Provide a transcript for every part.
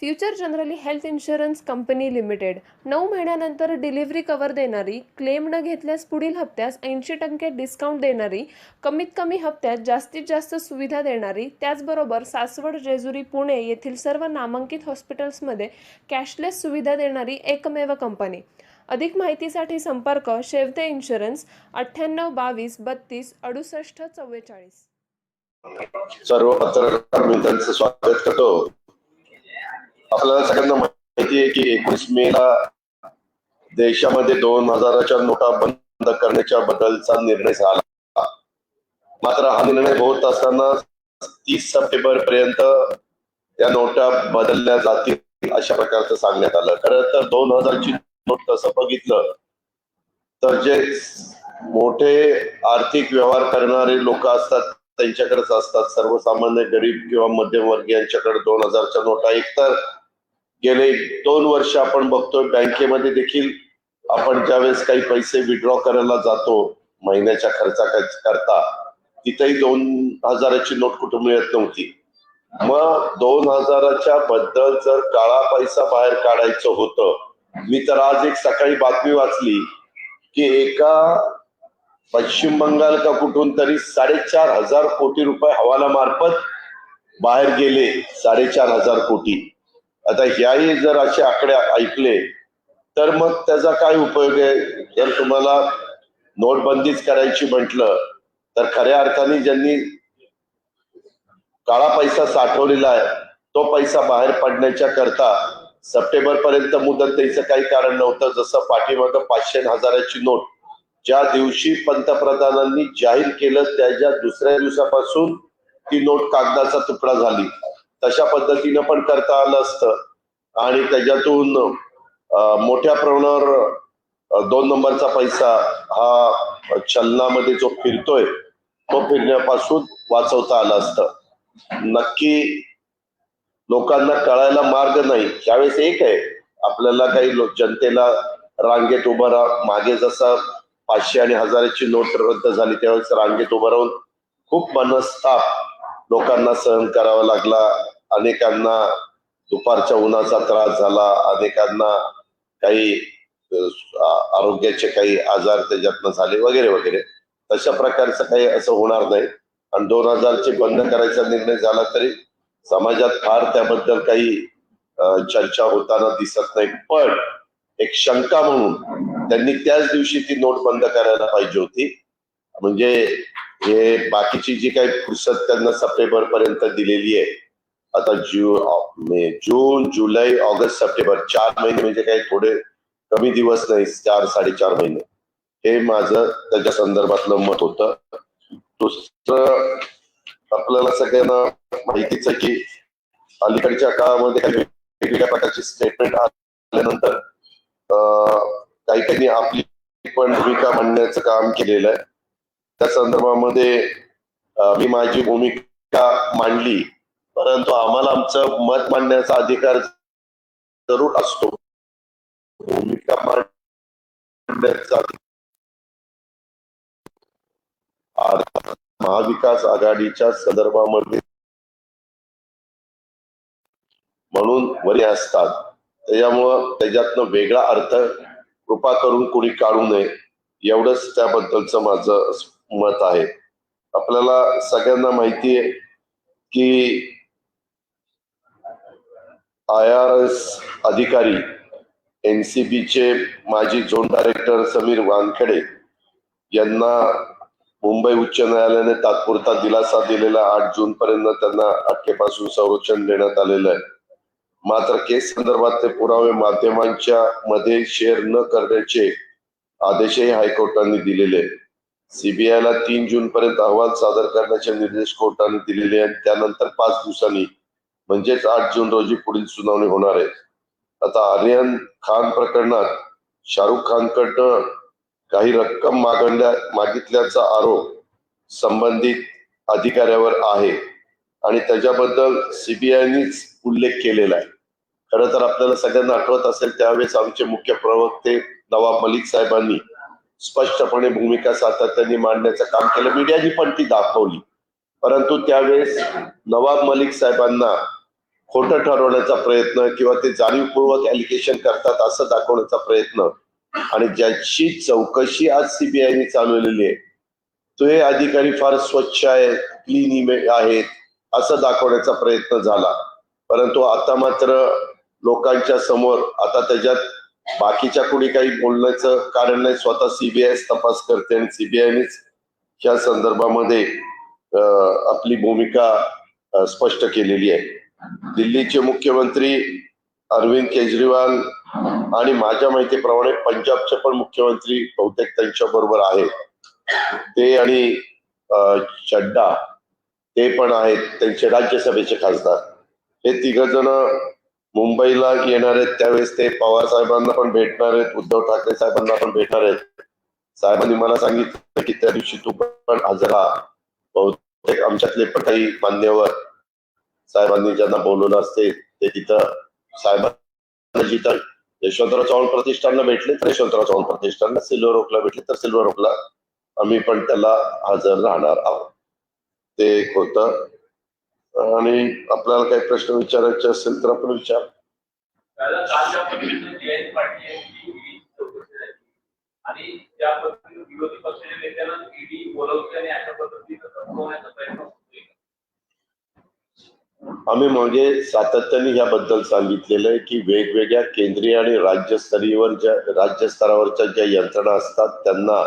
Future generally health insurance company limited 9 महिन्यानंतर delivery cover देणारी, claim न घेतल्यास पुढील हप्त्यास 80% डिस्काउंट देणारी, कमीत कमी हप्त्यात जास्तीत जास्त सुविधा देणारी, त्याचबरोबर सासवड, जेजुरी, पुणे येथील सर्व नामांकित हॉस्पिटल्समध्ये कॅशलेस सुविधा देणारी एकमेव कंपनी. अधिक माहितीसाठी संपर्क शेवते इन्शुरन्स 98 22 32 68 44. सर्व पत्रकार मित्रांचं स्वागत करतो. आपल्याला सगळ्यांना माहिती आहे की 21 मेला देशामध्ये 2000च्या नोटा बंद करण्याच्या बद्दलचा निर्णय झाला. मात्र हा निर्णय होत असताना 30 सप्टेंबर पर्यंत त्या नोटा बदलल्या जातील अशा प्रकारचं सांगण्यात आलं. खरं तर 2000ची नोट तसं बघितलं तर जे मोठे आर्थिक व्यवहार करणारे लोक असतात त्यांच्याकडेच असतात. सर्वसामान्य गरीब किंवा मध्यमवर्गीयांच्याकडे 2000च्या नोटा एकतर गेले 2 वर्ष आपण बघतोय बँकेमध्ये देखील आपण ज्यावेळेस काही पैसे विड्रॉ करायला जातो महिन्याच्या खर्चाकरता तिथेही 2000ची नोट कुठं मिळत नव्हती. मग 2000च्या बद्दल जर काळा पैसा बाहेर काढायचं होतं, मी तर आज एक सकाळी बातमी वाचली की एका पश्चिम बंगाल का कुठून तरी 4500 कोटी रुपये हवाला मार्फत बाहेर गेले. 4500 कोटी. आता ह्याही जर असे आकडे ऐकले तर मग त्याचा काय उपयोग आहे? जर तुम्हाला नोटबंदीच करायची म्हटलं तर खऱ्या अर्थाने ज्यांनी काळा पैसा साठवलेला आहे तो पैसा बाहेर पडण्याच्या करता सप्टेंबर पर्यंत मुदत द्यायचं काही कारण नव्हतं. जसं पाठीमागं 500 आणि 1000ची नोट ज्या दिवशी पंतप्रधानांनी जाहीर केलं त्याच्या दुसऱ्या दिवसापासून ती नोट कागदाचा तुकडा झाली. तशा पद्धतीनं पण करता आलं असतं आणि त्याच्यातून मोठ्या प्रमाणावर 2 नंबरचा पैसा हा चलनामध्ये जो फिरतोय तो फिरण्यापासून वाचवता आलं असतं. नक्की लोकांना कळायला मार्ग नाही. त्यावेळेस एक आहे आपल्याला काही जनतेला रांगेत उभं राहा. मागे जसा 500 आणि 1000ची नोट रद्द झाली त्यावेळेस रांगेत उभं राहून खूप मनस्ताप लोकांना सहन करावा लागला. अनेकांना दुपारच्या उन्हाचा त्रास झाला, अनेकांना काही आरोग्याचे काही आजार त्याच्यातनं झाले वगैरे वगैरे. तशा प्रकारचं काही असं होणार नाही. आणि 2000चे बंद करायचा निर्णय झाला तरी समाजात फार त्याबद्दल काही चर्चा होताना दिसत नाही. पण एक शंका म्हणून त्यांनी त्याच दिवशी ती नोट बंद करायला पाहिजे होती. म्हणजे हे बाकीची जी काही फुरसत त्यांना सप्टेंबर पर्यंत दिलेली आहे, आता जून, जुलै, ऑगस्ट, सप्टेंबर 4 महिने म्हणजे काही थोडे कमी दिवस नाही, 4-4.5 महिने. हे माझं त्याच्या संदर्भातलं मत होतं. दुसरं आपल्याला सगळ्यांना माहितीच आहे की अलीकडच्या काळामध्ये काही वेगवेगळ्या प्रकारचे स्टेटमेंट आल्यानंतर काही काही आपली पण भूमिका मांडण्याचं काम केलेलं आहे. त्या संदर्भामध्ये मी माझी भूमिका मांडली, परंतु आम्हाला आमचं मत मांडण्याचा अधिकार जरूर असतो. भूमिका मांडण्याचा महाविकास आघाडीच्या संदर्भामध्ये म्हणून वरी असतात. त्याच्यामुळं त्याच्यातनं वेगळा अर्थ कृपा करून कोणी काढू नये एवढंच त्याबद्दलचं माझं मत आहे. आपल्याला सगळ्यांना माहिती आहे की IRS अधिकारी NCBचे माजी झोन डायरेक्टर समीर वानखेडे यांना मुंबई उच्च न्यायालयाने तात्पुरता दिलासा दिलेला 8 जून पर्यंत त्यांना अटकेपासून संरक्षण देण्यात आलेलं आहे. मात्र केस संदर्भातले पुरावे माध्यमांच्या मध्ये शेअर न करण्याचे आदेशही हायकोर्टाने दिलेले. CBIला 3 जून पर्यंत अहवाल सादर करण्याचे निर्देश कोर्टाने दिलेले आहेत. त्यानंतर 5 दिवसांनी म्हणजेच 8 जून रोजी पुढील सुनावणी होणार आहे. आता आर्यन खान प्रकरणात शाहरुख खानकडनं काही रक्कम मागितल्याचा आरोप संबंधित अधिकाऱ्यावर आहे आणि त्याच्याबद्दल CBIनेच उल्लेख केलेला आहे. खरं तर आपल्याला सगळ्यांना आठवत असेल त्यावेळेस आमचे मुख्य प्रवक्ते नवाब मलिक साहेबांनी स्पष्टपणे भूमिका सातत्याने मांडण्याचं काम केलं. मीडियानी पण ती दाखवली. परंतु त्यावेळेस नवाब मलिक साहेबांना खोटं ठरवण्याचा प्रयत्न किंवा ते जाणीवपूर्वक ॲलिगेशन करतात असं दाखवण्याचा प्रयत्न आणि ज्याची चौकशी आज सीबीआयने चालवलेली आहे ते अधिकारी फार स्वच्छ आहेत, क्लीन आहेत असं दाखवण्याचा प्रयत्न झाला. परंतु आता मात्र लोकांच्या समोर आता त्याच्यात बाकीच्या कोणी काही बोलण्याचं कारण नाही, स्वतः सीबीआय तपास करते आणि सीबीआयनेच या संदर्भामध्ये आपली भूमिका स्पष्ट केलेली आहे. दिल्लीचे मुख्यमंत्री अरविंद केजरीवाल आणि माझ्या माहितीप्रमाणे पंजाबचे पण मुख्यमंत्री बहुतेक त्यांच्या बरोबर आहेत. ते आणि चड्डा ते पण आहेत, त्यांचे राज्यसभेचे खासदार. हे तिघ जण मुंबईला येणार आहेत. त्यावेळेस ते पवार साहेबांना पण भेटणार आहेत, उद्धव ठाकरे साहेबांना पण भेटणार आहेत. साहेबांनी मला सांगितलं की त्या दिवशी तू पण हजर राहा. बहुतेक आमच्यातले पण काही मान्यवर साहेबांनी ज्यांना बोलवलं असते ते तिथं साहेबांना जिथं यशवंतराव चव्हाण प्रतिष्ठानला भेटले तर यशवंतराव चव्हाण प्रतिष्ठानला, सिल्वर ओकला भेटले तर सिल्वर ओकला आम्ही पण त्याला हजर राहणार आहोत. ते एक होतं. आणि आपल्याला काही प्रश्न विचारायचे असेल तर आपण विचार. आणि त्या पद्धतीने विरोधी पक्षाच्या नेत्यांना ईडी बोलवते आणि अशा पद्धतीने संपवण्याचा प्रयत्न होतोय. आम्ही म्हणजे सातत्याने याबद्दल सांगितलेलं आहे की वेगवेगळ्या केंद्रीय आणि राज्य स्तरावरच्या ज्या यंत्रणा असतात त्यांना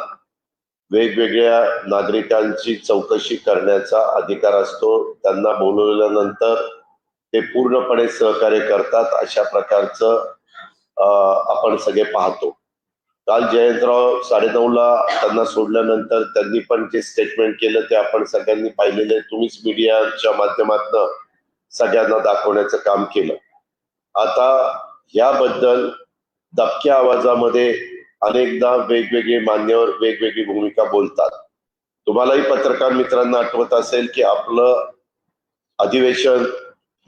वेगवेगळ्या नागरिकांची चौकशी करण्याचा अधिकार असतो. त्यांना बोलवल्यानंतर ते पूर्णपणे सहकार्य करतात अशा प्रकारचं आपण सगळे पाहतो. काल जयंतराव 9:30ला त्यांना सोडल्यानंतर त्यांनी पण जे स्टेटमेंट केलं ते आपण सगळ्यांनी पाहिलेलं आहे. तुम्हीच मीडियाच्या माध्यमातून सगळ्यांना दाखवण्याचं काम केलं. आता याबद्दल दबक्या आवाजामध्ये अनेकदा वेगवेगळे मान्यवर वेगवेगळी भूमिका बोलतात. तुम्हालाही पत्रकार मित्रांना आठवत असेल की आपलं अधिवेशन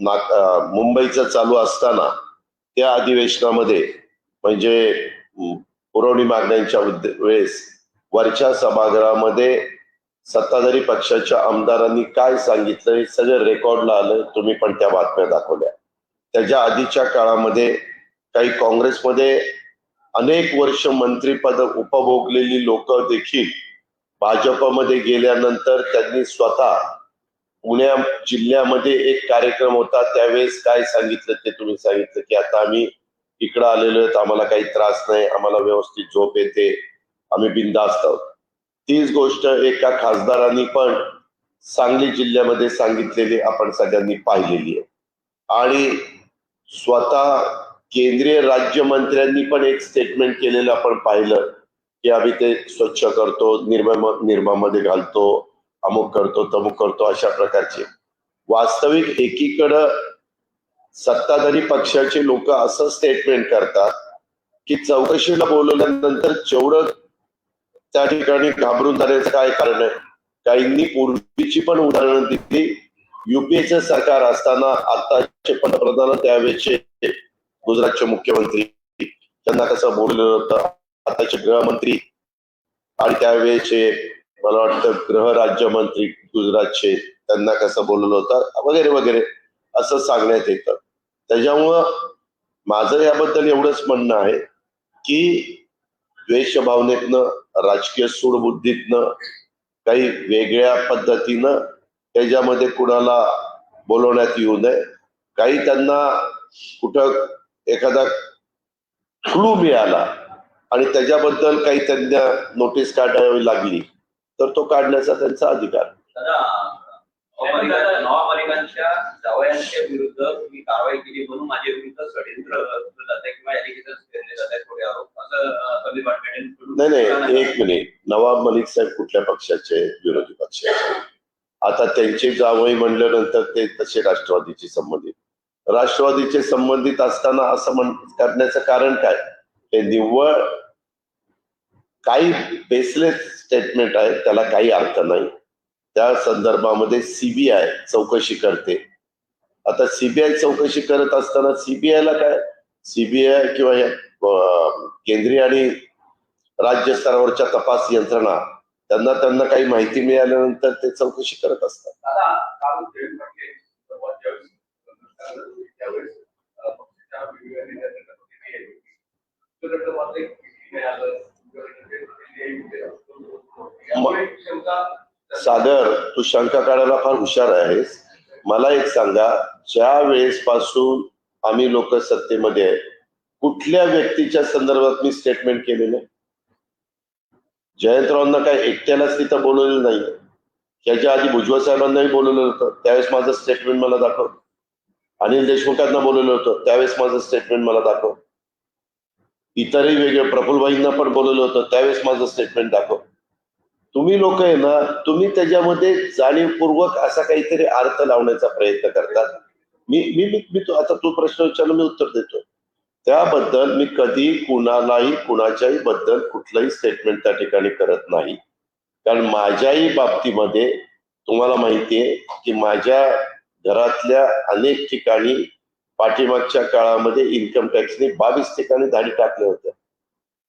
मुंबईचं चालू असताना त्या अधिवेशनामध्ये म्हणजे पुरवणी मागण्यांच्या वेळेस वरच्या सभागृहामध्ये सत्ताधारी पक्षाच्या आमदारांनी काय सांगितलं हे सगळं रेकॉर्डला आलं. तुम्ही पण त्या बातम्या दाखवल्या. त्याच्या आधीच्या काळामध्ये काही काँग्रेसमध्ये अनेक वर्ष मंत्रीपद उपभोगलेली लोक देखील भाजपमध्ये गेल्यानंतर त्यांनी स्वतः पुण्या जिल्ह्यामध्ये एक कार्यक्रम होता त्यावेळेस काय सांगितलं ते तुम्ही सांगितलं की आता आम्ही इकडं आलेलो आहेत, आम्हाला काही त्रास नाही, आम्हाला व्यवस्थित झोप येते, आम्ही बिनधास्त आहोत. तीच गोष्ट एका खासदारांनी पण सांगली जिल्ह्यामध्ये सांगितलेली आपण सगळ्यांनी पाहिलेली आहे. आणि स्वतः केंद्रीय राज्यमंत्र्यांनी पण एक स्टेटमेंट केलेलं आपण पाहिलं की आम्ही ते स्वच्छ करतो, निर्मामध्ये घालतो, अमुक करतो तमुक करतो अशा प्रकारचे. वास्तविक एकीकडं सत्ताधारी पक्षाचे लोक असं स्टेटमेंट करतात की चौकशीला बोलवल्यानंतर जेवढं त्या ठिकाणी घाबरून जाण्याचं काय कारण आहे. काहींनी पूर्वीची पण उदाहरणं दिली. युपीएचं सरकार असताना आताचे पंतप्रधान त्यावेळेचे गुजरातचे मुख्यमंत्री त्यांना कसं बोललेलं होतं, आताचे गृहमंत्री आणि त्यावेळेचे मला वाटतं गृह राज्यमंत्री गुजरातचे त्यांना कसं बोललेलं होतं वगैरे वगैरे असं सांगण्यात येतं. त्याच्यामुळं माझं याबद्दल एवढंच म्हणणं आहे की द्वेष भावनेतनं राजकीय सूडबुद्धीतनं काही वेगळ्या पद्धतीनं त्याच्यामध्ये कुणाला बोलवण्यात येऊ नये. काही त्यांना कुठं एखादा क्लू मिळाला आणि त्याच्याबद्दल काही त्यांना नोटीस काढावी लागली तर तो काढण्याचा त्यांचा अधिकार. नवामालिकांच्या जावयांच्या विरुद्ध तुम्ही कारवाई केली म्हणून माझ्या विरुद्ध षडयंत्र जात आहे किंवा ॲलिगेशन्स केले जात आहेत थोडे आरोप असं डिपार्टमेंट. नाही एक मिनिट. नवाब मलिक साहेब कुठल्या पक्षाचे? विरोधी पक्षाचे. आता त्यांचे जावई म्हणल्यानंतर ते तसे राष्ट्रवादीशी संबंधित. राष्ट्रवादीचे संबंधित असताना असं करण्याचं कारण काय? हे निव्वळ काही बेसलेस स्टेटमेंट आहे, त्याला काही अर्थ नाही. त्या संदर्भामध्ये सीबीआय चौकशी करते. आता सीबीआय चौकशी करत असताना सीबीआयला काय, सीबीआय किंवा केंद्रीय आणि राज्य स्तरावरच्या तपास यंत्रणा त्यांना काही माहिती मिळाल्यानंतर ते चौकशी करत असतात. त्यावेळेस पक्षाच्या वेगवेगळ्या नेत्यांच्या पद्धतीने यायची. तुमच्याकडे मात्र एक नाही आलं, यामुळे शंका सादर, तू शंका काढायला फार हुशार आहेस. मला एक सांगा, ज्या वेळेस पासून आम्ही लोक सत्तेमध्ये आहे, कुठल्या व्यक्तीच्या संदर्भात मी स्टेटमेंट केलेलं? जयंतरावांना काय एकट्यालाच तिथं बोलवलेलं नाही, त्याच्या आधी भुजबळ साहेबांनाही बोलवलं होतं, त्यावेळेस माझं स्टेटमेंट मला दाखव. अनिल देशमुखांना बोलवलं होतं, त्यावेळेस माझं स्टेटमेंट मला दाखव. इतरही वेगळे प्रफुल्लभाईंना पण बोलवलं होतं, त्यावेळेस माझं स्टेटमेंट दाखव. तुम्ही लोक आहे ना, तुम्ही त्याच्यामध्ये जाणीवपूर्वक असा काहीतरी अर्थ लावण्याचा प्रयत्न करतात. मी मी मी मी तो आता तो प्रश्न विचारला, मी उत्तर देतो. त्याबद्दल मी कधी कुणालाही कुणाच्याही बद्दल कुठलंही स्टेटमेंट त्या ठिकाणी करत नाही. कारण माझ्याही बाबतीमध्ये तुम्हाला माहितीये की माझ्या घरातल्या अनेक ठिकाणी पाठीमागच्या काळामध्ये इन्कम टॅक्सने 22 ठिकाणी धाडी टाकल्या होत्या.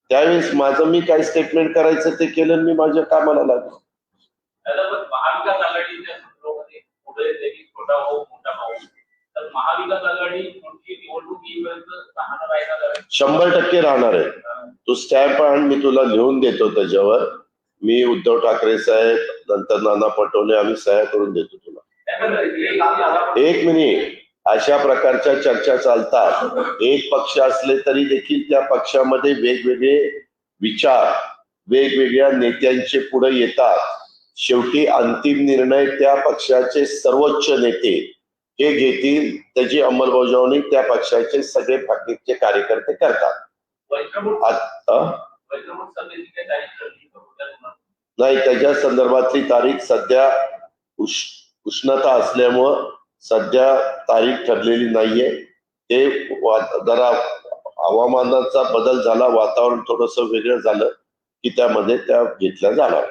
त्यावेळेस माझं मी काय स्टेटमेंट करायचं ते केलं, मी माझ्या कामाला लागलो. महाविकास आघाडीच्या सूत्रामध्ये पुढे देखील छोटा भाऊ मोठा भाऊ, तर महाविकास आघाडी पुढची निवडणूक येईपर्यंत राहणार 100% राहणार आहे. तू स्टॅम्प आण, मी तुला लिहून देतो त्याच्यावर. मी उद्धव ठाकरे साहेब, नंतर नाना पटोले, आम्ही सह्या करून देतो तुला. एक मिनिट, अशा प्रकारच्या चर्चा चालतात. एक पक्ष असले तरी देखील त्या पक्षामध्ये वेगवेगळे विचार वेगवेगळ्या नेत्यांचे पुढे येतात. शेवटी अंतिम निर्णय त्या पक्षाचे सर्वोच्च नेते हे घेतील, त्याची अंमलबजावणी त्या पक्षाचे सगळे बाकीचे कार्यकर्ते करतात. नाही, त्याच्या संदर्भातली तारीख सध्या उष्णता असल्यामुळं सध्या तारीख ठरलेली नाहीये. ते जरा हवामानाचा बदल झाला, वातावरण थोडस वेगळं झालं की त्यामध्ये त्या घेतल्या जाणार.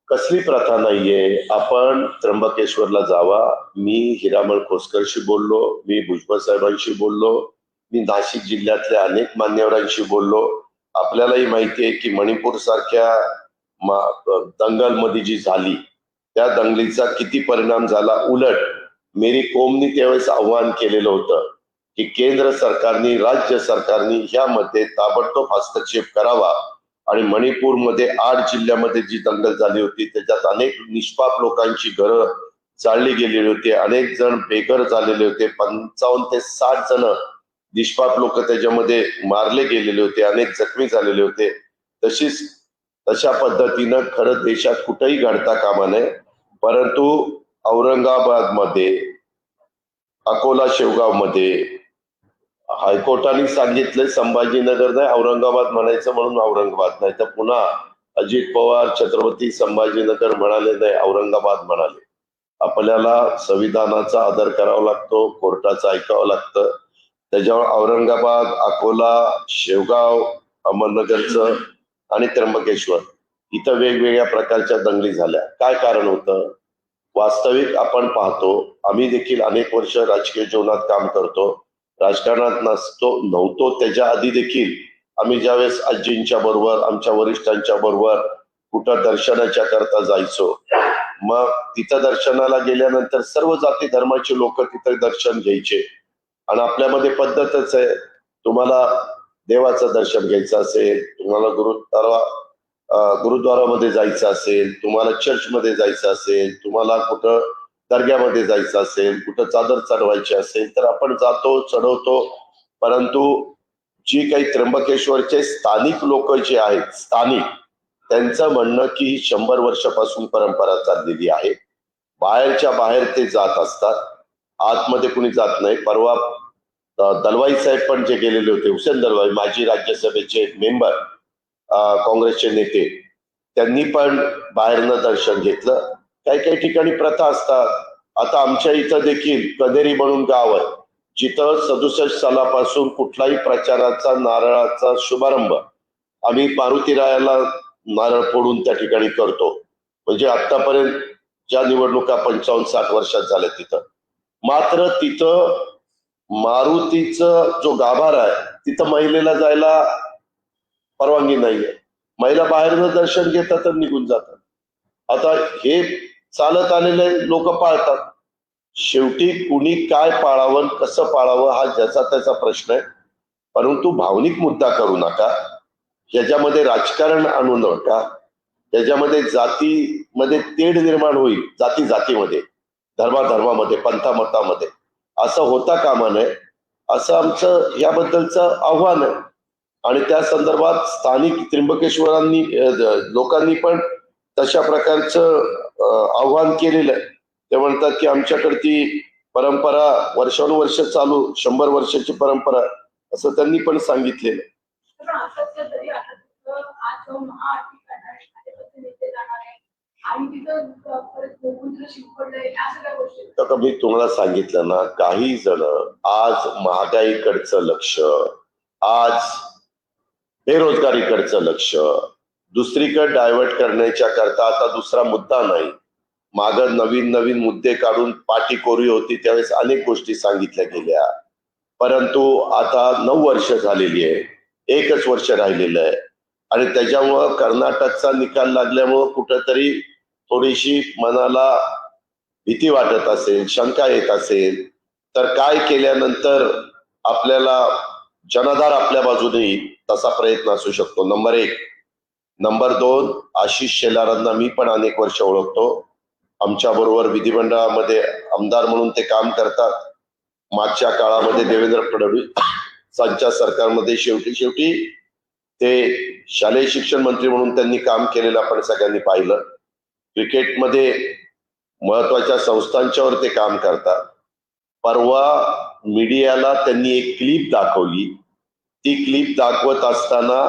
कसली प्रथा नाहीये. आपण त्र्यंबकेश्वरला जावा. मी हिरामण खोसकरशी बोललो, मी भुजबळ साहेबांशी बोललो, मी नाशिक जिल्ह्यातल्या अनेक मान्यवरांशी बोललो. आपल्यालाही माहितीये की मणिपूर सारख्या दंगलमध्ये जी झाली त्या दंगलीचा किती परिणाम झाला. उलट मेरी कोमनी त्यावेळेस आव्हान केलेलं होतं की केंद्र सरकारने, राज्य सरकारने ह्यामध्ये ताबडतोब हस्तक्षेप करावा. आणि मणिपूरमध्ये 8 जिल्ह्यामध्ये जी दंगल झाली होती त्याच्यात अनेक निष्पाप लोकांची घरं जाळली गेलेली होती, अनेक जण बेघर झालेले होते, 55 ते 60 जण निष्पाप लोक त्याच्यामध्ये मारले गेलेले होते, अनेक जखमी झालेले होते. तशा पद्धतीनं खरं देशात कुठेही घडता कामा नये. परंतु औरंगाबाद मध्ये, अकोला शेवगाव मध्ये हायकोर्टाने सांगितलंय संभाजीनगर नाही औरंगाबाद म्हणायचं, म्हणून औरंगाबाद नाही. तर पुन्हा अजित पवार छत्रपती संभाजीनगर म्हणाले नाही, औरंगाबाद म्हणाले. आपल्याला संविधानाचा आदर करावा लागतो, कोर्टाचं ऐकावं लागतं. त्याच्यावर औरंगाबाद, अकोला, शेवगाव, अहमदनगरचं आणि त्र्यंबकेश्वर इथं वेगवेगळ्या प्रकारच्या दंगली झाल्या. काय कारण होतं? वास्तविक आपण पाहतो, आम्ही देखील अनेक वर्ष राजकीय जीवनात काम करतो, राजकारणात नव्हतो त्याच्या आधी देखील आम्ही ज्यावेळेस आजींच्या बरोबर, आमच्या वरिष्ठांच्या बरोबर कुठं दर्शनाच्या करता जायचो, मग तिथं दर्शनाला गेल्यानंतर सर्व जाती धर्माचे लोक तिथं दर्शन घ्यायचे. आणि आपल्यामध्ये पद्धतच आहे, तुम्हाला देवाचं दर्शन घ्यायचं असेल, तुम्हाला गुरुद्वारामध्ये जायचं असेल, तुम्हाला चर्चमध्ये जायचं असेल, तुम्हाला कुठं दर्ग्यामध्ये जायचं असेल, कुठं चादर चढवायची असेल तर आपण जातो, चढवतो. परंतु जी काही त्र्यंबकेश्वरचे स्थानिक लोक जे आहेत, स्थानिक, त्यांचं म्हणणं की 100 वर्षापासून परंपरा चाललेली आहे. बाहेरच्या बाहेर ते जात असतात, आतमध्ये कुणी जात नाही. परवा दलवाई साहेब पण जे गेलेले होते, हुसेन दलवाई, माजी राज्यसभेचे मेंबर, काँग्रेसचे नेते, त्यांनी पण बाहेरनं दर्शन घेतलं. काही काही ठिकाणी प्रथा असतात. आता आमच्या इथं देखील कनेरी म्हणून गाव आहे, जिथं 67 सालापासून कुठलाही प्रचाराचा, नारळाचा शुभारंभ आम्ही मारुतीरायाला नारळ फोडून त्या ठिकाणी करतो. म्हणजे आतापर्यंत ज्या निवडणुका 55-60 वर्षात झाल्या तिथं, मात्र तिथं मारुतीचं जो गाभारा आहे तिथं महिलेला जायला परवानगी नाहीये. महिला बाहेरनं दर्शन घेतात आणि निघून जातात. आता हे चालत आलेले लोक पाळतात. शेवटी कुणी काय पाळावं कसं पाळावं हा ज्याचा त्याचा प्रश्न आहे. परंतु भावनिक मुद्दा करू नका, ह्याच्यामध्ये राजकारण आणू नका, त्याच्यामध्ये जातीमध्ये तेढ निर्माण होईल, जाती जातीमध्ये, धर्माधर्मामध्ये, पंथामतामध्ये असं होता कामा नये, असं आमचं याबद्दलचं आव्हान आहे. आणि त्या संदर्भात स्थानिक त्र्यंबकेश्वरांनी लोकांनी पण तशा प्रकारचं आव्हान केलेलं आहे. ते म्हणतात की आमच्याकडे ती परंपरा वर्षानुवर्ष चालू, 100 वर्षाची परंपरा, असं त्यांनी पण सांगितलेलं. तर मी तुम्हाला सांगितलं ना, काही जण आज महागाईकडचं लक्ष, आज बेरोजगारीकडचं लक्ष, दुसरीकडे डायव्हर्ट करण्याच्या करता आता दुसरा मुद्दा नाही, माग नवीन नवीन मुद्दे काढून पाठी कोरी होती त्यावेळेस अनेक गोष्टी सांगितल्या गेल्या. परंतु आता 9 वर्ष झालेली आहे, 1च वर्ष राहिलेलं आहे आणि त्याच्यामुळं कर्नाटकचा निकाल लागल्यामुळं कुठंतरी थोडीशी मनाला भीती वाटत असेल, शंका येत असेल, तर काय केल्यानंतर आपल्याला जनाधार आपल्या बाजूने येईल तसा प्रयत्न असू शकतो. नंबर 1. नंबर 2, आशिष शेलारांना मी पण अनेक वर्ष ओळखतो. आमच्या बरोबर विधिमंडळामध्ये आमदार म्हणून ते काम करतात. मागच्या काळामध्ये देवेंद्र फडणवीसांच्या सरकारमध्ये शेवटी ते शालेय शिक्षण मंत्री म्हणून त्यांनी काम केलेलं आपण सगळ्यांनी पाहिलं. क्रिकेटमध्ये महत्वाच्या संस्थांच्यावर ते काम करतात. परवा मीडियाला त्यांनी एक क्लिप दाखवली. ती क्लिप दाखवत असताना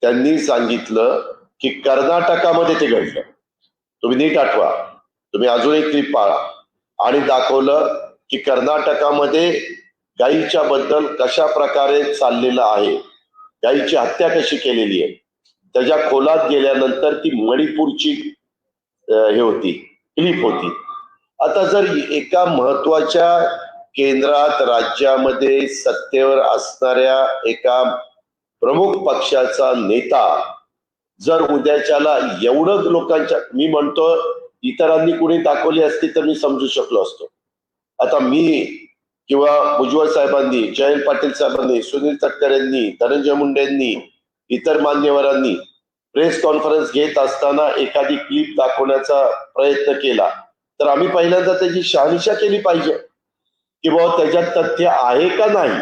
त्यांनी सांगितलं की कर्नाटकामध्ये ते घडलं. तुम्ही नीट आठवा, तुम्ही अजून एक क्लिप पाहा, आणि दाखवलं की कर्नाटकामध्ये गायीच्या बद्दल कशा प्रकारे चाललेलं आहे, गायीची हत्या कशी केलेली आहे. त्याच्या खोलात गेल्यानंतर ती मणिपूरची हे होती, क्लिप होती. आता जर एका महत्वाच्या केंद्रात राज्यामध्ये सत्तेवर असणाऱ्या एका प्रमुख पक्षाचा नेता जर उद्याच्याला एवढं लोकांच्या, मी म्हणतो इतरांनी कुणी दाखवली असती तर मी समजू शकलो असतो. आता मी किंवा भुजबळ साहेबांनी, जयंत पाटील साहेबांनी, सुनील तटकरे यांनी, धनंजय मुंडे यांनी, इतर मान्यवरांनी प्रेस कॉन्फरन्स घेत असताना एखादी क्लिप दाखवण्याचा प्रयत्न केला तर आम्ही पहिल्यांदा त्याची शहानिशा केली पाहिजे की बाबा त्याच्यात तथ्य आहे का नाही.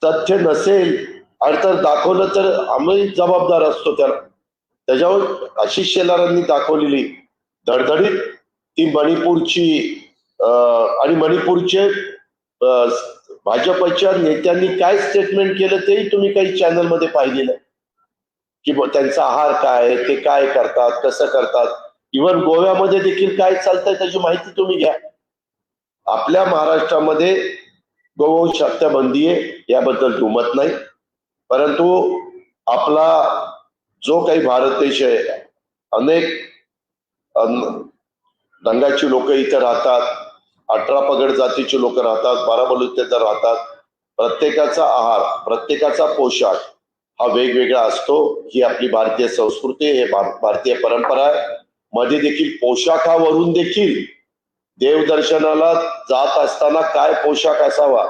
तथ्य नसेल आणि तर दाखवलं तर आम्ही जबाबदार असतो त्याला. त्याच्यावर आशिष शेलारांनी दाखवलेली धडधडीत ती मणिपूरची आणि मणिपूरचे भाजपच्या नेत्यांनी काय स्टेटमेंट केलं तेही तुम्ही काही चॅनलमध्ये पाहिलेलं की त्यांचा आहार काय, ते काय करतात, कसं करतात. इव्हन गोव्यामध्ये देखील काय चालतंय त्याची माहिती तुम्ही घ्या. आपल्या महाराष्ट्रामध्ये गोवंश हत्या बंदी आहे, याबद्दल दुमत नाही. परंतु आपला जो काही भारत देश आहे, अनेक रंगाची लोक इथे राहतात, 18 पगड जातीची लोक राहतात, 12 बलुतेदार राहतात. प्रत्येकाचा आहार, प्रत्येकाचा पोशाख हा वेगवेगळा असतो. ही आपली भारतीय संस्कृती, हे भारतीय परंपरा आहे. मध्ये देखील पोशाखावरून देखील देवदर्शनाला जात असताना काय पोशाख असावा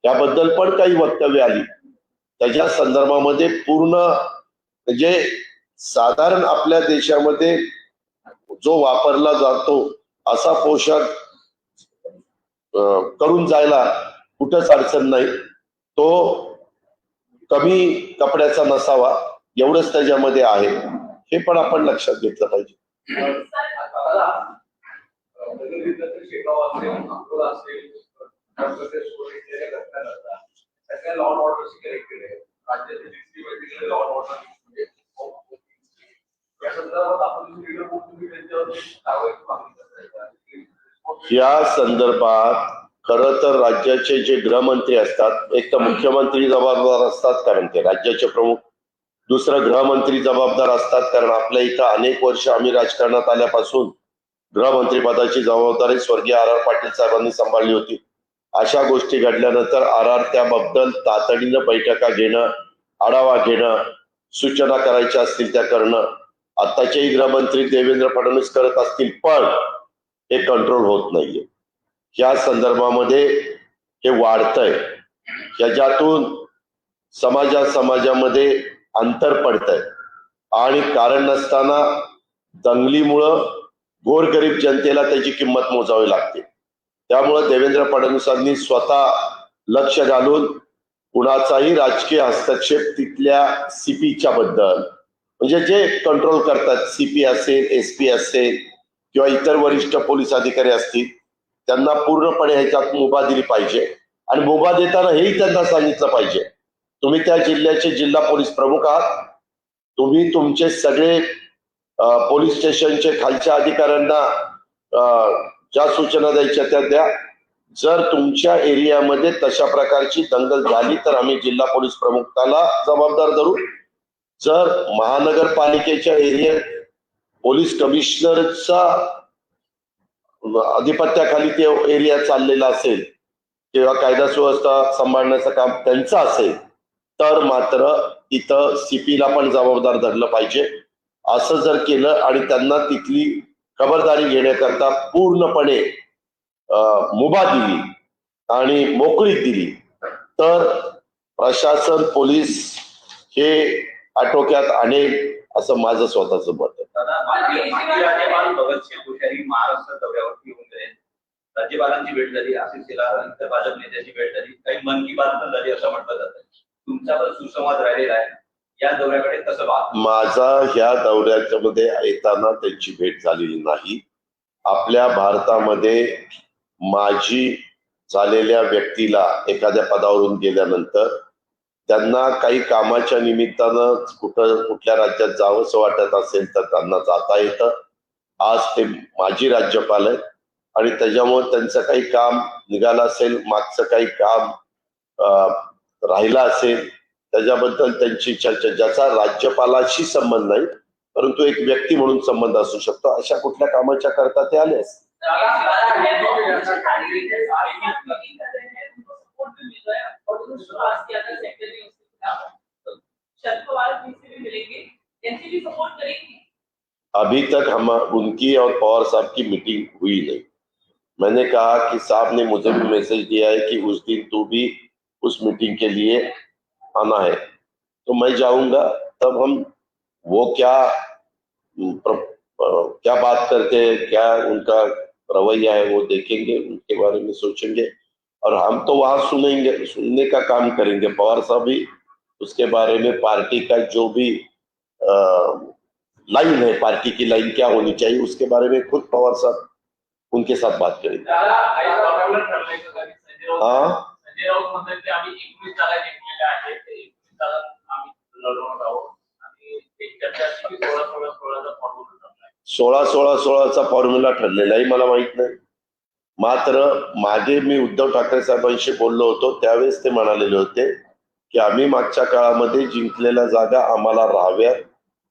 याबद्दल पण काही वक्तव्य आली. त्याच्या संदर्भामध्ये पूर्ण म्हणजे साधारण आपल्या देशामध्ये जो वापरला जातो असा पोशाख करून जायला कुठंच अडचण नाही. तो कमी कपड्याचा नसावा एवढंच त्याच्यामध्ये आहे, हे पण आपण लक्षात घेतलं पाहिजे. या संदर्भात खरं तर राज्याचे जे गृहमंत्री असतात, एक तर मुख्यमंत्री जबाबदार असतात कारण ते राज्याचे प्रमुख, दुसरं गृहमंत्री जबाबदार असतात कारण आपल्या इथं अनेक वर्ष आम्ही राजकारणात आल्यापासून गृहमंत्री पदाची जबाबदारी स्वर्गीय आर. पाटील साहेबांनी सांभाळली होती. अशा गोष्टी घडल्यानंतर RR त्याबद्दल तातडीनं बैठका घेणं, आढावा घेणं, सूचना करायच्या असतील त्या करणं. आताचेही गृहमंत्री देवेंद्र फडणवीस करत असतील, पण हे कंट्रोल होत नाहीये. या संदर्भामध्ये हे वाढतंय, याच्यातून समाजामध्ये अंतर पडतंय आणि कारण नसताना दंगलीमुळं गोरगरीब जनतेला त्याची किंमत मोजावी लागते. त्यामुळे देवेंद्र फडणवीसांनी स्वतः लक्ष घालून कुणाचाही राजकीय हस्तक्षेप तिथल्या CPच्या बद्दल, म्हणजे जे कंट्रोल करतात, CP असेल, SP असेल किंवा इतर वरिष्ठ पोलीस अधिकारी असतील, त्यांना पूर्णपणे ह्याच्यात मुभा दिली पाहिजे. आणि मुभा देताना हेही त्यांना सांगितलं पाहिजे, तुम्ही त्या जिल्ह्याचे जिल्हा पोलीस प्रमुख आहात, तुम्ही तुमचे सगळे पोलीस स्टेशनचे खालच्या अधिकाऱ्यांना ज्या सूचना द्यायच्या त्या द्या. जर तुमच्या एरियामध्ये तशा प्रकारची दंगल झाली तर आम्ही जिल्हा पोलीस प्रमुखाला जबाबदार धरू. जर महानगरपालिकेच्या एरियात पोलीस कमिशनरचा अधिपत्याखाली ते एरिया चाललेला असेल किंवा कायदा सुव्यवस्था सांभाळण्याचं काम त्यांचं असेल तर मात्र इथं CPला पण जबाबदार धरलं पाहिजे. असं जर केलं आणि त्यांना तिथली खबरदारी घेण्याकरता पूर्णपणे मुभा दिली आणि मोकळीक दिली तर प्रशासन, पोलीस हे आटोक्यात आणेल असं माझं स्वतःचं मत आहे. दादा, माजी राज्यपाल भगतसिंग कोश्यारी महाराष्ट्र दौऱ्यावरती येऊन गेले. राज्यपालांची भेट झाली, आशिष शेलार इतर भाजप नेत्याची भेट झाली, काही मन की बात पण झाली असं म्हटलं जातं. तुमचा सुसंवाद राहिलेला आहे, या दौऱ्याकडे कसं पाहता? माझा ह्या दौऱ्यामध्ये येताना त्यांची भेट झालेली नाही. आपल्या भारतामध्ये माजी झालेल्या व्यक्तीला एखाद्या पदावरून गेल्यानंतर त्यांना काही कामाच्या निमित्तानं कुठल्या राज्यात जावंसं वाटत असेल तर त्यांना जाता येतं. आज ते माजी राज्यपाल आहेत आणि त्याच्यामुळे त्यांचं काही काम निघालं असेल, मागचं काही काम राहिलं असेल, त्याच्याबद्दल त्यांची चर्चा, ज्याचा राज्यपालाशी संबंध नाही परंतु एक व्यक्ती म्हणून संबंध असू शकतो, अशा कुठल्या कामाच्या करता ते आले असते. अभी तक हम उनकी और पवार साहब की मीटिंग हुई नहीं. मैंने कहा कि साहब ने मुझे भी मैसेज दिया है कि उस दिन तू भी उस मीटिंग के लिए आना है, तो मैं जाऊंगा. तब हम वो क्या बात करते हैं, क्या उनका रवैया है वो देखेंगे, उनके बारे में सोचेंगे और हम तो वहां सुनने का काम करेंगे. पवार साहब भी उसके बारे में पार्टी का जो भी लाइन है, पार्टी की लाइन क्या होनी चाहिए उसके बारे में खुद पवार साहब उनके साथ बात करेंगे. हाँ, सोळाचा फॉर्म्युला ठरलेलाही मला माहित नाही. मात्र मागे मी उद्धव ठाकरे साहेबांशी बोललो होतो त्यावेळेस ते म्हणालेले होते की आम्ही मागच्या काळामध्ये जिंकलेल्या जागा आम्हाला राहाव्यात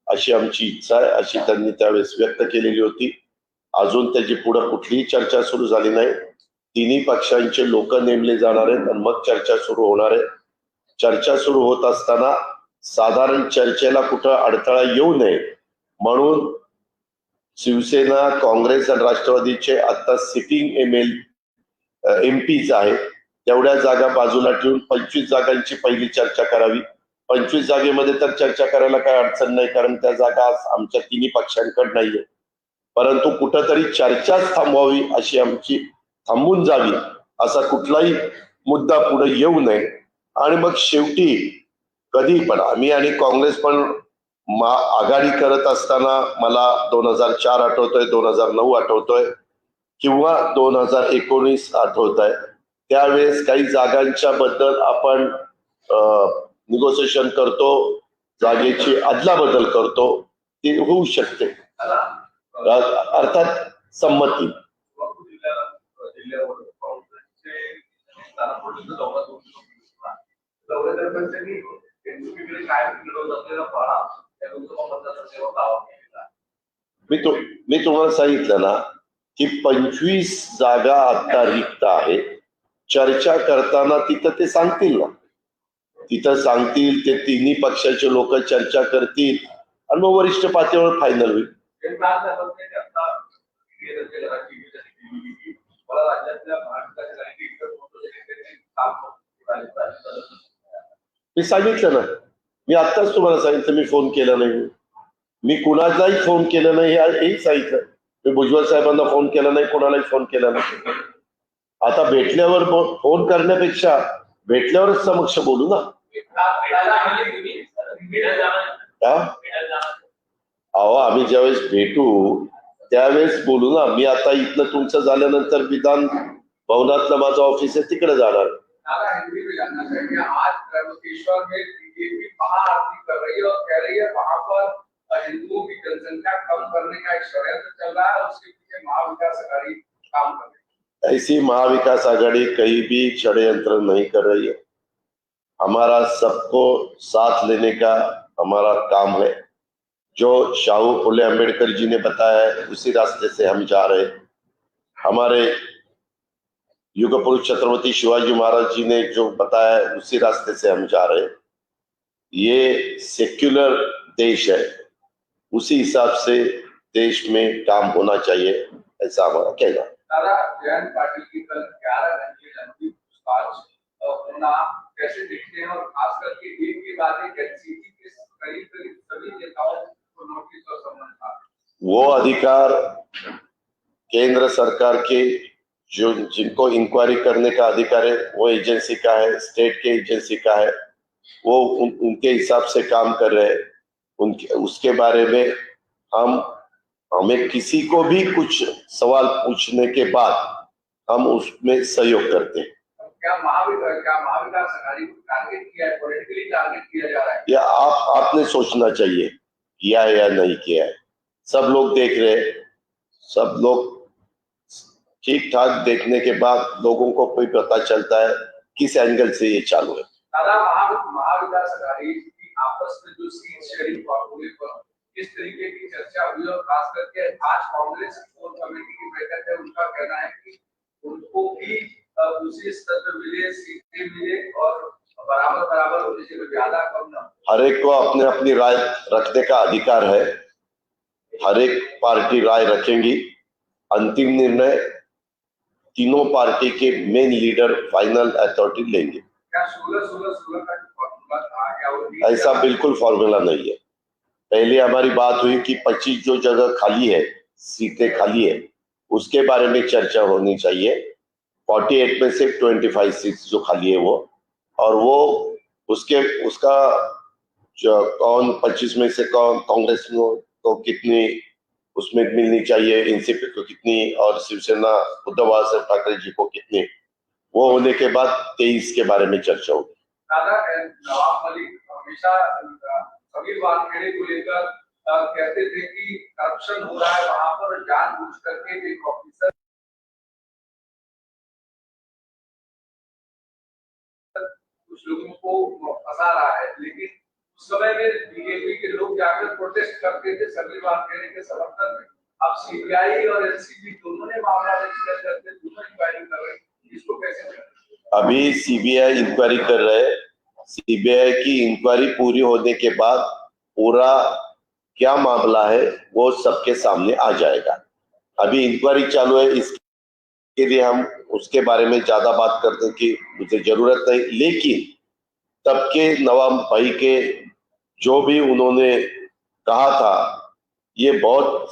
अशी आमची इच्छा आहे, अशी त्यांनी त्यावेळेस व्यक्त केलेली होती. अजून त्याची पुढे कुठलीही चर्चा सुरू झाली नाही. तिन्ही पक्षांचे लोक नेमले जाणार आहेत आणि मग चर्चा सुरू होणार आहे. चर्चा सुरू होत असताना साधारण चर्चेला कुठं अडथळा येऊ नये म्हणून शिवसेना, काँग्रेस आणि राष्ट्रवादीचे आता सिटिंग MPs आहेत तेवढ्या जागा बाजूला ठेवून 25 जागांची पहिली चर्चा करावी. 25 जागेमध्ये तर चर्चा करायला काही अडचण नाही कारण त्या जागा आमच्या तिन्ही पक्षांकडे नाहीये, परंतु कुठंतरी चर्चाच थांबवावी अशी आमची, थांबून जावी असा कुठलाही मुद्दा पुढे येऊ नये. आणि मग शेवटी कधी पण आम्ही आणि काँग्रेस पण आघाडी करत असताना मला 2004 आठवतोय, 2009 आठवतोय किंवा 2019 आठवतंय, त्यावेळेस काही जागांच्या बद्दल आपण निगोसिएशन करतो, जागेची अदलाबदल करतो, ती होऊ शकते अर्थात संमती. मी तुम्हाला सांगितलं ना की 25 जागा आता रिक्त आहेत. चर्चा करताना तिथं ते सांगतील ना, तिथं सांगतील ते तिन्ही पक्षाचे लोक चर्चा करतील आणि मग वरिष्ठ पातळीवर फायनल होईल. मी सांगितलं ना, मी आत्ताच तुम्हाला सांगितलं मी फोन केला नाही, मी कुणालाही फोन केला नाही हेही सांगितलं. मी भुजबळ साहेबांना फोन केला नाही, कोणालाही फोन केला नाही. आता भेटल्यावर फोन करण्यापेक्षा भेटल्यावरच समक्ष बोलू ना. अहो आम्ही ज्यावेळेस भेटू त्यावेळेस बोलू ना. मी आता इथलं तुमचं झाल्यानंतर विधान भवनातलं माझं ऑफिस आहे तिकडे जाणार. आज त्र्यंबकेश्वर में बीजेपी महाआरती कर रही है और कह रही है वहां पर हिंदुओं की जनसंख्या कम करने का एक षड्यंत्र चल रहा है, उसके पीछे महाविकास आघाड़ी काम कर रही है। ऐसी महाविकास आघाड़ी कहीं भी षड्यंत्र नहीं कर रही है. हमारा सबको साथ लेने का हमारा काम है. जो शाहू फुले अंबेडकर जी ने बताया है उसी रास्ते से हम जा रहे हैं. हमारे युग पुरुष छत्रपति शिवाजी महाराज जी ने जो बताया है उसी रास्ते से हम जा रहे हैं. ये सेक्युलर देश है, उसी हिसाब से देश में काम होना चाहिए, ऐसा हमारा कहना. दादा, जयंत पाटिल की कल 11 घंटे लंबी पूछताछ होना कैसे देखते हैं, और खास करके एक के बाद एक एनसीपी के करीब करीब सभी नेताओं को नोटिस और समन था. वो अधिकार केंद्र सरकार के जो जिनको इंक्वायरी करने का अधिकार है वो एजेंसी का है, स्टेट के एजेंसी का है. वो उनके हिसाब से काम कर रहे हैं. उनके उसके बारे में हमें किसी को भी कुछ सवाल पूछने के बाद हम उसमें सहयोग करते हैं. क्या महाविकास आघाड़ी को टारगेट किया है, पॉलिटिकली टारगेट किया जा रहा है? या आपने सोचना चाहिए किया है या नहीं किया है. सब लोग देख रहे हैं, सब लोग ठीक ठाक देखने के बाद लोगों को कोई पता चलता है किस एंगल से ये चालू है. दादा, महाविकास आघाड़ी की आपस में जो सीट शेयरिंग फॉर्मूले पर किस तरीके की चर्चा हुई, और खास करके आज कांग्रेस कोर कमेटी की बैठक है, उनका कहना है कि उनको भी उसी स्तर पर मिले, सीटें मिले और बराबर बराबर होने से ज्यादा कम ना. हर एक को अपने अपनी राय रखने का अधिकार है. हर एक पार्टी राय रखेंगी. अंतिम निर्णय तीनों पार्टी के मेन लीडर फाइनल अथॉरिटी लेंगे. क्या 16-16-16 का फॉर्मूला था क्या? वो ऐसा बिल्कुल फॉर्मूला नहीं है. पहले हमारी बात हुई कि 25 जो जगह खाली है, सीटें खाली है, उसके बारे में चर्चा होनी चाहिए. 48 में से 25 सीट्स जो खाली है वो, और वो उसका जो कौन 25 में से कौन कांग्रेस को कितनी उसमें मिलनी चाहिए, एनसीपी को कितनी, और शिवसेना उद्धव ठाकरे जी को कितनी, वो होने के बाद 23 के बारे में चर्चा होगी. दादा, नवाब मलिक हमेशा समीर वानखेड़े को लेकर कहते थे कि करप्शन हो रहा है वहां पर, जानबूझ करके एक ऑफिसर कुछ लोगों को फंसा रहा है. लेकिन उस समय में बीजेपी के लोग जाकर प्रोटेस्ट करते थे समीर वानखेड़े के समर्थन में. अब सीबीआई और एनसीबी दोनों ने मामला रजिस्टर करके दोनों इंक्वायरी कर रहे हैं. इसको कैसे करें? अभी सीबीआई इंक्वायरी कर रहे हैं. सीबीआई की इंक्वायरी पूरी होने के बाद पूरा क्या मामला है वो सबके सामने आ जाएगा. अभी इंक्वायरी चालू है, इसके लिए हम उसके बारे में ज्यादा बात करने की मुझे जरूरत नहीं. लेकिन तब के नवाब भाई के जो भी उन्होंने कहा था ये बहुत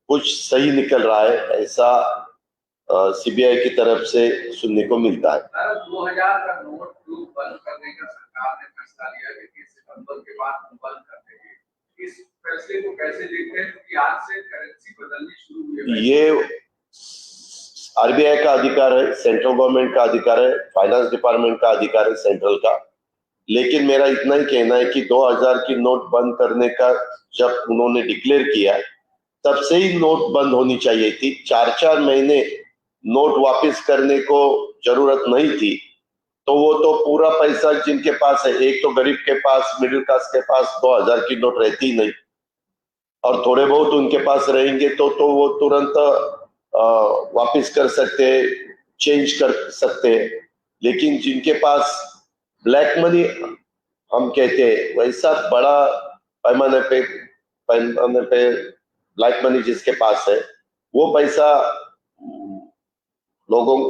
कुछ सही निकल रहा है, ऐसा सीबीआई की तरफ से सुनने को मिलता है. 2000 का नोट बंद करने का सरकार ने फैसला लिया है कि सितंबर के बाद बंद कर देंगे. इस फैसले को कैसे देखते हैं कि आज से करेंसी बदलनी शुरू हुई है? ये आरबीआई का अधिकार है, सेंट्रल गवर्नमेंट का अधिकार है, फाइनेंस डिपार्टमेंट का अधिकार है सेंट्रल का. लेकिन मेरा इतना ही कहना है कि 2000 की नोट बंद करने का जब उन्होंने डिक्लेयर किया तब से ही नोट बंद होनी चाहिए थी. 4-4 महीने नोट वापस करने को जरूरत नहीं थी. तो वो तो पूरा पैसा जिनके पास है, एक तो गरीब के पास, मिडिल क्लास के पास 2000 की नोट रहती ही नहीं, और थोड़े बहुत उनके पास रहेंगे तो वो तुरंत वापस कर सकते हैं, चेंज कर सकते हैं. लेकिन जिनके पास ब्लैक मनी हम कहते हैं, वैसा बड़ा पैमाने पे ब्लैक मनी जिसके पास है, वो पैसा लोगों को,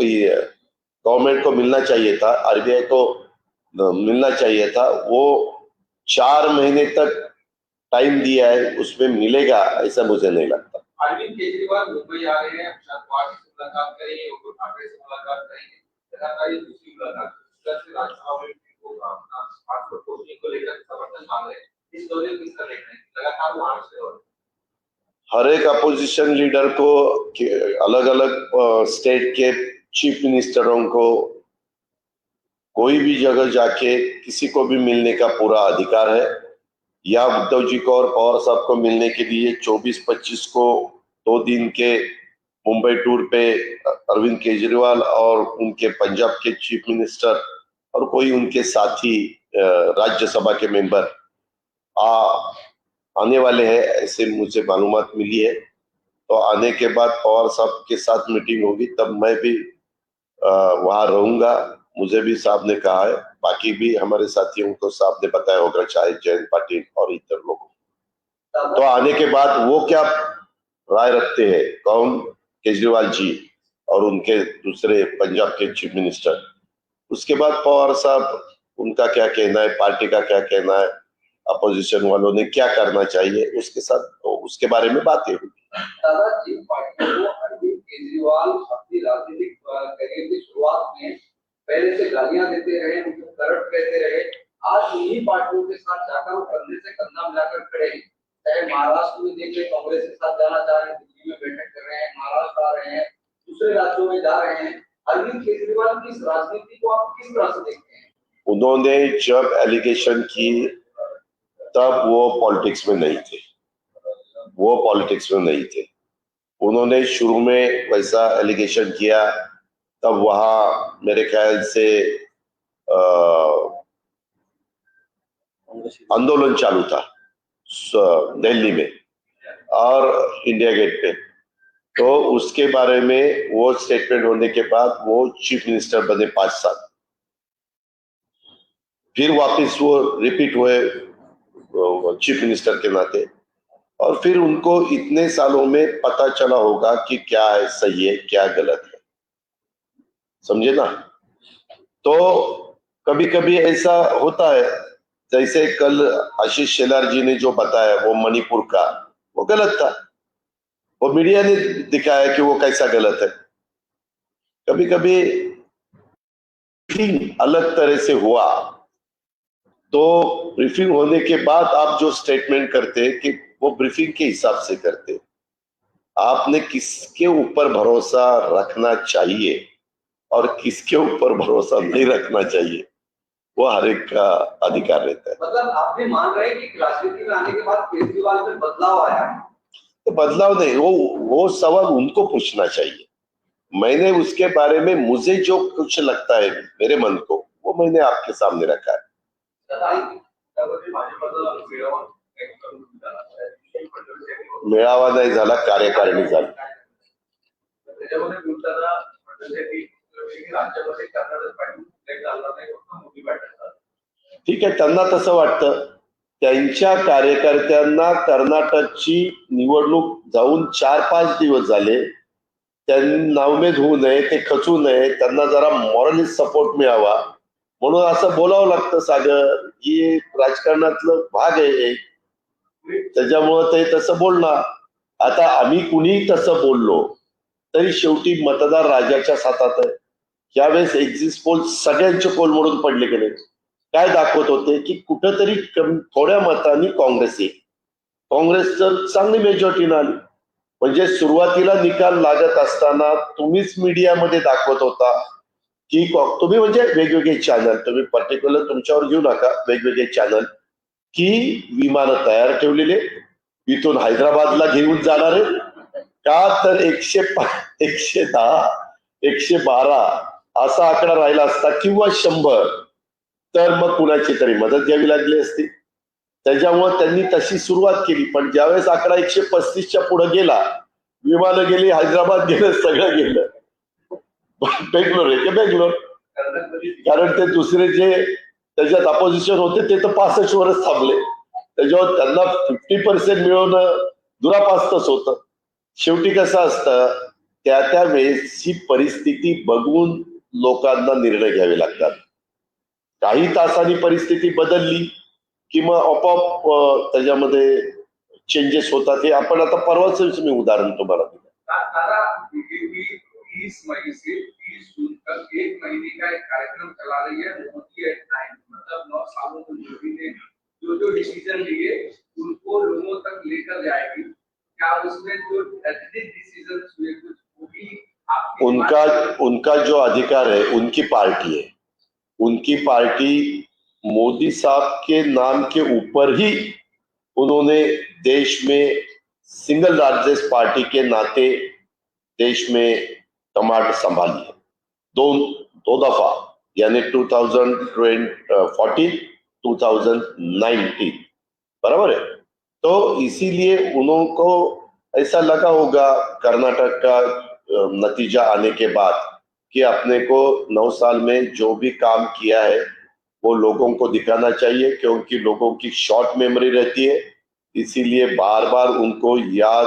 गवर्नमेंट को मिलना चाहिए था, आरबीआई को मिलना चाहिए था। वो 4 महीने तक टाइम दिया है, उसमें मिलेगा ऐसा मुझे नहीं लगता। अरविंद केजरीवाल मुंबई आ रहे हैं, शरद पवार से मुलाकात करेंगे, उद्धव ठाकरे से मुलाकात करेंगे, लगातार ये दूसरी मुलाकात राज्यसभा में अपना पासपोर्ट खोजने को लेकर समर्थन मांग रहे हैं। इस दौरे में किस तरह देख रहे हैं, लगातार वहां से हो रहे हैं। हर एक अपोजिशन लीडर को अलग अलग स्टेट के चीफ मिनिस्टरों को कोई भी जगह जाके किसी को भी मिलने का पूरा अधिकार है। या उद्धव जी को और पवार साहब को मिलने के लिए 24-25 को 2 दिन के मुंबई टूर पे अरविंद केजरीवाल और उनके पंजाब के चीफ मिनिस्टर और कोई उनके साथी राज्यसभा के मेंबर आने वाले हैं, ऐसे मुझे मालूमात मिली है। तो आने के बाद पवार साहब के साथ मीटिंग होगी, तब मैं भी वहां रहूंगा। मुझे भी साहब ने कहा है, बाकी भी हमारे साथियों को साहब ने बताया होगा, चाहे जयंत पाटिल और इतर लोगों। तो आने के बाद वो क्या राय रखते हैं, कौन, केजरीवाल जी और उनके दूसरे पंजाब के चीफ मिनिस्टर, उसके बाद पवार साहब उनका क्या कहना है, पार्टी का क्या कहना है, अपोजिशन वालों ने क्या करना चाहिए, उसके साथ तो उसके बारे में बातें हुई। दादा, जिन पार्टियों को अरविंद केजरीवाल अपनी राजनीतिक करियर की शुरुआत में पहले से गालियां देते रहे, उनको करप्ट कहते रहे, आज उन्हीं पार्टियों के साथ जाकर वो कंधे से कंधा मिलाकर खड़े हैं। चाहे महाराष्ट्र में देखिए, कांग्रेस के साथ जाना चाह रहे हैं, दिल्ली में बैठक कर रहे हैं, महाराष्ट्र आ रहे हैं, दूसरे राज्यों में जा रहे हैं। अरविंद केजरीवाल की इस राजनीति को आप किस तरह से देखते हैं? उन्होंने जब एलिगेशन की तब वो पॉलिटिक्स में नहीं थे, उन्होंने शुरू में वैसा एलिगेशन किया, तब वहां मेरे ख्याल से आंदोलन चालू था दिल्ली में और इंडिया गेट पे। तो उसके बारे में वो स्टेटमेंट होने के बाद वो चीफ मिनिस्टर बने 5 साल, फिर वापस वो रिपीट हुए चीफ मिनिस्टर के नाते, और फिर उनको इतने सालों में पता चला होगा कि क्या है सही है, क्या गलत है, समझे ना। तो कभी कभी ऐसा होता है, जैसे कल आशीष शेलार जी ने जो बताया वो मणिपुर का, वो गलत था, वो मीडिया ने दिखाया कि वो कैसा गलत है। कभी कभी ब्रीफिंग अलग तरह से हुआ, तो ब्रीफिंग होने के बाद आप जो स्टेटमेंट करते कि वो ब्रीफिंग के हिसाब से करते। आपने किसके ऊपर भरोसा रखना चाहिए और किसके ऊपर भरोसा नहीं रखना चाहिए, वो हर एक का अधिकार रहता है। मतलब आप भी मान रहे हैं कि राजनीति में आने के बाद केजरीवाल में बदलाव आया है? तो बदलाव नहीं, वो सवाल उनको पूछना चाहिए। मैंने उसके बारे में मुझे जो कुछ लगता है मेरे मन को, वो मैंने आपके सामने रखा है। मेळावा नाही झाला, कार्यकारिणी झाली। ठीक आहे, त्यांना तसं वाटतं, त्यांच्या कार्यकर्त्यांना कर्नाटकची निवडणूक जाऊन 4-5 दिवस झाले, त्यांना नाउमेद होऊ नये, ते खचू नये, त्यांना जरा मॉरली सपोर्ट मिळावा म्हणून असं बोलावं लागतं सागर, ही राजकारणातलं भाग आहे, त्याच्यामुळं ते तसं बोलणार। आता आम्ही कुणीही तसं बोललो तरी शेवटी मतदार राजाच्या हातात आहे। यावेळेस एक्झिट पोल सगळ्यांचे कोलमडून पडले गेले, काय दाखवत होते की कुठेतरी थोड्या मतांनी काँग्रेस येईल, काँग्रेस तर चांगली मेजॉरिटी आली। म्हणजे सुरुवातीला निकाल लागत असताना तुम्हीच मीडियामध्ये दाखवत होता की तुम्ही, म्हणजे वेगवेगळे चॅनल, तुम्ही पर्टिक्युलर तुमच्यावर घेऊ नका, वेगवेगळे चॅनल, की विमानं तयार ठेवलेले, इथून हैदराबादला घेऊन जाणारे का, तर 110, 112 असा आकडा राहिला असता किंवा 100, तर मग कुणाची तरी मदत घ्यावी लागली असती। त्याच्यामुळे त्यांनी तशी सुरुवात केली, पण ज्यावेळेस आकडा 135च्या पुढे गेला, विमानं गेली, हैदराबाद गेलं, सगळं गेलं, बेंगलोर आहे की बेंगलोर, कारण ते दुसरे जे त्याच्यात अपोजिशन होते ते तर 65 वर्ष थांबले, त्याच्यावर त्यांना 50% मिळवणं दुरापास्तच होतं. शेवटी कसं असतं, त्या वेळेसची परिस्थिती बघून लोकांना निर्णय घ्यावे लागतात. काही तासांनी परिस्थिती बदलली की मग आपोआप त्याच्यामध्ये चेंजेस होतात. हे आपण आता परवाच मी उदाहरण तुम्हाला दिलं. दादा 20 मई से 30 जून तक 1 महीने का एक कार्यक्रम चला रही है मोदी एट 9, मतलब 9 सालों में मोदी ने जो डिसीजन लिए उनको लोगों तक लेकर जाएगी। क्या उसमें जो एथनिक डिसीजन हुए कुछ वो भी उनका जो अधिकार है, उनकी पार्टी है, उनकी पार्टी मोदी साहब के नाम के ऊपर ही उन्होंने देश में सिंगल लार्जेस्ट पार्टी के नाते देश में कमांड संभाली है दो दफा, यानी 2014, 2019, बराबर है। तो इसीलिए उनको ऐसा लगा होगा कर्नाटक का नतीजा आने के बाद कि अपने को 9 साल में जो भी काम किया है वो लोगों को दिखाना चाहिए, क्योंकि लोगों की शॉर्ट मेमोरी रहती है, इसीलिए बार बार उनको याद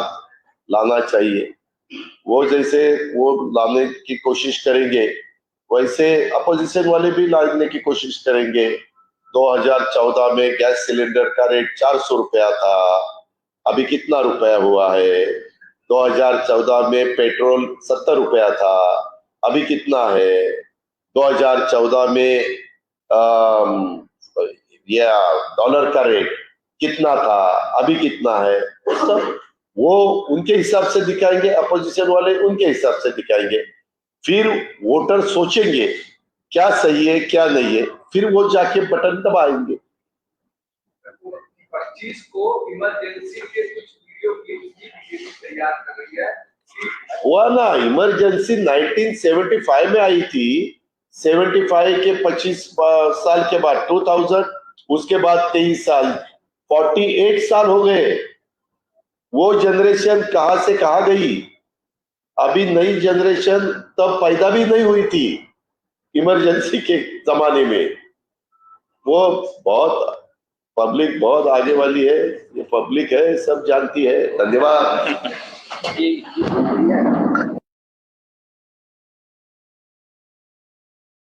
लाना चाहिए। वो जैसे वो लाने की कोशिश करेंगे वैसे अपोजिशन वाले भी लाने की कोशिश करेंगे। 2014 में गैस सिलेंडर का रेट 400 रुपया था, अभी कितना रुपया हुआ है? 2014 में पेट्रोल 70 रुपया था, अभी कितना है? 2014 में डॉलर का रेट कितना था, अभी कितना है? सब वो उनके हिसाब से दिखाएंगे, अपोजिशन वाले उनके हिसाब से दिखाएंगे। फिर वोटर सोचेंगे क्या सही है क्या नहीं है, फिर वो जाके बटन दबाएंगे। 25 को इमरजेंसी के कुछ वीडियो क्लिप्स भी बीजेपी तैयार कर रही है। हुआ ना, इमरजेंसी 1975 में आई थी, 75 के 25 साल के बाद 2000, उसके बाद 23 साल, 48 साल हो गए। वो जनरेशन कहां से कहां गई? अभी नई जनरेशन तब पैदा भी नहीं हुई थी इमरजेंसी के जमाने में। वो बहुत पब्लिक बहुत आगे वाली है, ये पब्लिक है, सब जानती है। धन्यवाद।